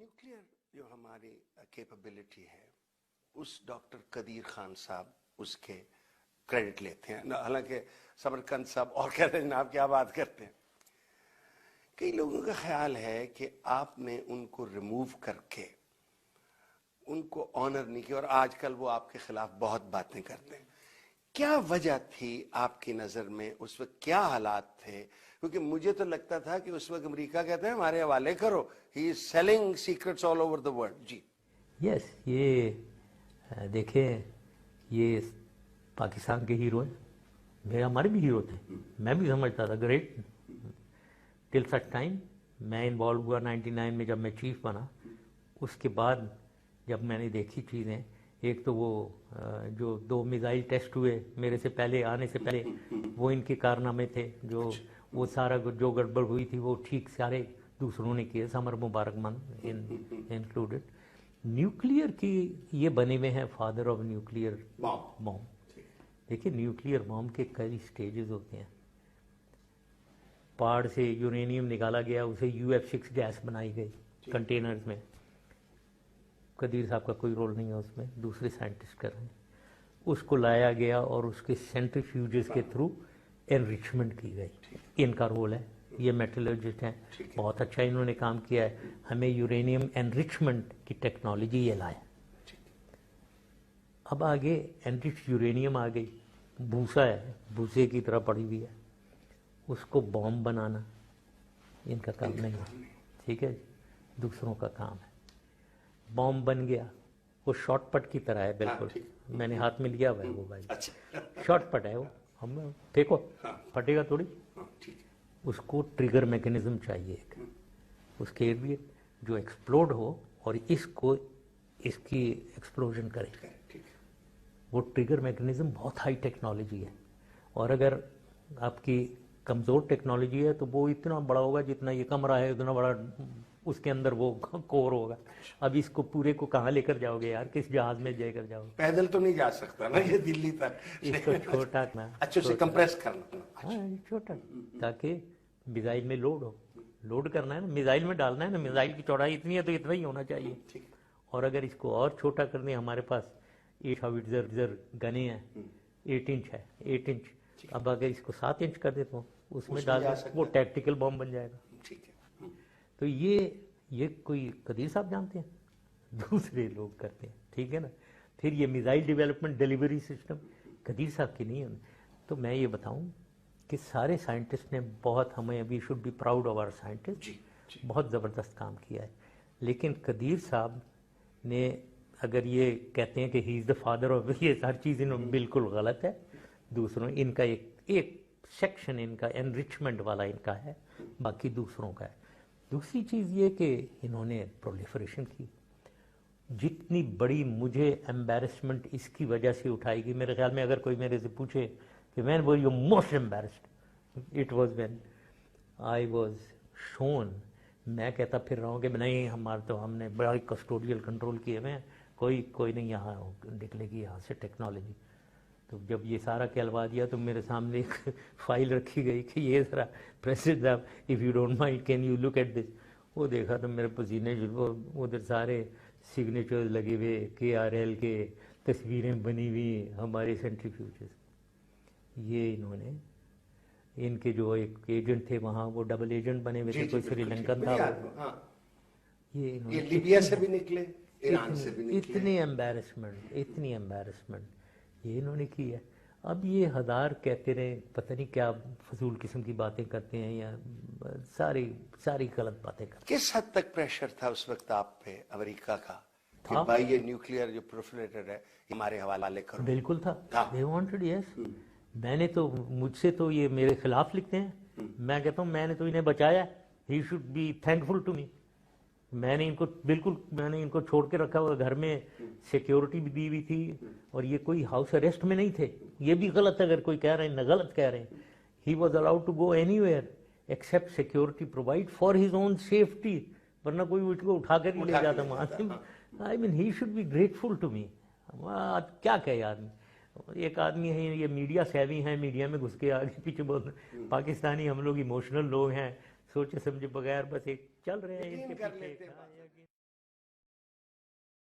Nuclear جو ہماری capability ہے اس ڈاکٹر قدیر خان صاحب اس کے کریڈٹ لیتے ہیں، حالانکہ سمرقند صاحب اور کہتے ہیں جناب کیا بات کرتے ہیں. کئی لوگوں کا خیال ہے کہ آپ نے ان کو ریموو کر کے ان کو آنر نہیں کیا، اور آج کل وہ آپ کے خلاف بہت باتیں کرتے ہیں. کیا وجہ تھی آپ کی نظر میں اس وقت، کیا حالات تھے؟ کیونکہ مجھے تو لگتا تھا کہ اس وقت امریکہ کہتے ہیں ہمارے حوالے کرو، he is selling secrets all over the world. جی یس، یہ دیکھیں، یہ پاکستان کے ہیرو ہیں، ہمارے بھی ہیرو تھے. میں بھی سمجھتا تھا گریٹ ٹل سچ ٹائم. میں انوالو ہوا 99 میں جب میں چیف بنا. اس کے بعد جب میں نے دیکھی چیزیں، ایک تو وہ جو 2 میزائل ٹیسٹ ہوئے میرے سے پہلے آنے سے پہلے، وہ ان کے کارنامے تھے، جو وہ سارا جو گڑبڑ ہوئی تھی وہ ٹھیک سارے دوسروں نے کیے، سمر مبارک مند انکلوڈڈ. نیوکلیئر کی یہ بنے ہوئے ہیں فادر آف نیوکلیئر بام. دیکھیں نیوکلیئر بام کے کئی سٹیجز ہوتے ہیں. پہاڑ سے یورینیم نکالا گیا، اسے UF6 گیس بنائی گئی کنٹینرز میں. قدیر صاحب کا کوئی رول نہیں ہے اس میں، دوسرے سائنٹسٹ کر رہے ہیں. اس کو لایا گیا اور اس کے سینٹریفیوجز کے تھرو انریچمنٹ کی گئی. ان کا رول ہے، یہ میٹلرجسٹ ہیں، بہت اچھا انہوں نے کام کیا ہے. ہمیں یورینیم انریچمنٹ کی ٹیکنالوجی یہ لایا. اب آگے انرچ یورینیم آ گئی، بھوسا ہے، بھوسے کی طرح پڑی ہوئی ہے. اس کو بام بنانا ان کا کام نہیں ہے، ٹھیک ہے، دوسروں کا کام ہے. بام بن گیا، وہ شارٹ پٹ کی طرح ہے بالکل. میں نے ہاتھ میں لیا ہوا ہے وہ بھائی، شارٹ پٹ ہے وہ، ہم پھینکو پھٹے گا تھوڑی. اس کو ٹریگر میکنزم چاہیے ایک، اس کے لیے جو ایکسپلوڈ ہو اور اس کی ایکسپلوژن کرے. وہ ٹریگر میکنزم بہت ہائی ٹیکنالوجی ہے، اور اگر آپ کی کمزور ٹیکنالوجی ہے تو وہ اتنا بڑا ہوگا جتنا یہ کمرہ ہے اتنا بڑا اس کے اندر وہ کور ہوگا. اب اس کو پورے کو کہاں لے کر جاؤ گے یار، کس جہاز میں لے کر جاؤ گے؟ پیدل تو نہیں جا سکتا نا یہ دلی تک. اس کو چھوٹا کرنا، اچھا اسے کمپریس کرنا. ہاں چھوٹا، تاکہ میزائل میں لوڈ کرنا ہے نا، میزائل میں ڈالنا ہے نا. میزائل کی چوڑائی اتنی ہے تو اتنا ہی ہونا چاہیے. اور اگر اس کو اور چھوٹا کرنے، ہمارے پاس 8 ہاوٹزر گنے ہیں، 8 انچ ہے، 8 انچ. اب اگر اس کو 7 انچ کر دیتا ہوں اس میں ڈال دیں، وہ ٹیکٹیکل بم بن جائے گا. تو یہ کوئی قدیر صاحب جانتے ہیں، دوسرے لوگ کرتے ہیں، ٹھیک ہے نا. پھر یہ میزائل ڈیولپمنٹ ڈیلیوری سسٹم قدیر صاحب کی نہیں ہے. تو میں یہ بتاؤں کہ سارے سائنٹسٹ نے بہت، ہمیں ابھی should be proud of our scientist, بہت زبردست کام کیا ہے. لیکن قدیر صاحب نے، اگر یہ کہتے ہیں کہ ہی از دا فادر آف، یہ ہر چیز انہوں بالکل غلط ہے. دوسروں ان کا ایک سیکشن ان کا انریچمنٹ والا ان کا ہے، باقی دوسروں کا ہے. دوسری چیز یہ کہ انہوں نے پرولیفریشن کی. جتنی بڑی مجھے ایمبیرسمنٹ اس کی وجہ سے اٹھائے گی، میرے خیال میں اگر کوئی میرے سے پوچھے کہ when were you most embarrassed, it was when I was shown. میں کہتا پھر رہا ہوں کہ نہیں، ہم نے بڑا کسٹوڈیل کنٹرول کیے ہوئے ہیں، کوئی نہیں یہاں نکلے گی یہاں سے ٹیکنالوجی. تو جب یہ سارا کہلوا دیا تو میرے سامنے ایک فائل رکھی گئی کہ یہ ذرا پریسیڈنٹ صاحب if you don't mind can you look at this. وہ دیکھا تو میرے پسینے، ادھر سارے سگنیچرز لگے ہوئے، KRL کے تصویریں بنی ہوئی ہمارے سینٹریفیوجز. یہ انہوں نے، ان کے جو ایک ایجنٹ تھے وہاں، وہ ڈبل ایجنٹ بنے ہوئے تھے، کوئی سری لنکن تھا، یہ انہوں نے لیبیا سے بھی نکلے، ایران سے بھی نکلے. اتنی ایمبیرسمنٹ یہ انہوں نے کی ہے. اب یہ 1000 کہتے رہے، پتہ نہیں کیا فضول قسم کی باتیں کرتے ہیں، یا ساری غلط باتیں کرتے ہیں. کس حد تک پریشر تھا اس وقت آپ پہ امریکہ کا کہ بھائی یہ نیوکلیئر جو پرولیفریٹڈ ہے ہمارے حوالے کرو؟ بالکل تھا. they wanted, yes. میں نے تو، مجھ سے تو یہ میرے خلاف لکھتے ہیں. میں کہتا ہوں میں نے تو انہیں بچایا، he should be thankful to me. میں نے ان کو چھوڑ کے رکھا ہوا گھر میں، سیکیورٹی بھی دی ہوئی تھی، اور یہ کوئی ہاؤس اریسٹ میں نہیں تھے. یہ بھی غلط ہے اگر کوئی کہہ رہے ہیں، نہ غلط کہہ رہے ہیں. He was allowed to go anywhere except security provide for his own safety, ورنہ کوئی اس کو اٹھا کر ہی لے جاتا وہاں سے. I mean he should be grateful to me. کیا کہے آدمی. ایک آدمی ہے، یہ میڈیا سیوی ہیں، میڈیا میں گھس کے آگے پیچھے بول. پاکستانی ہم لوگ ایموشنل لوگ ہیں، سوچے سمجھے بغیر بس ایک چل رہے ہیں ان کے پیچھے.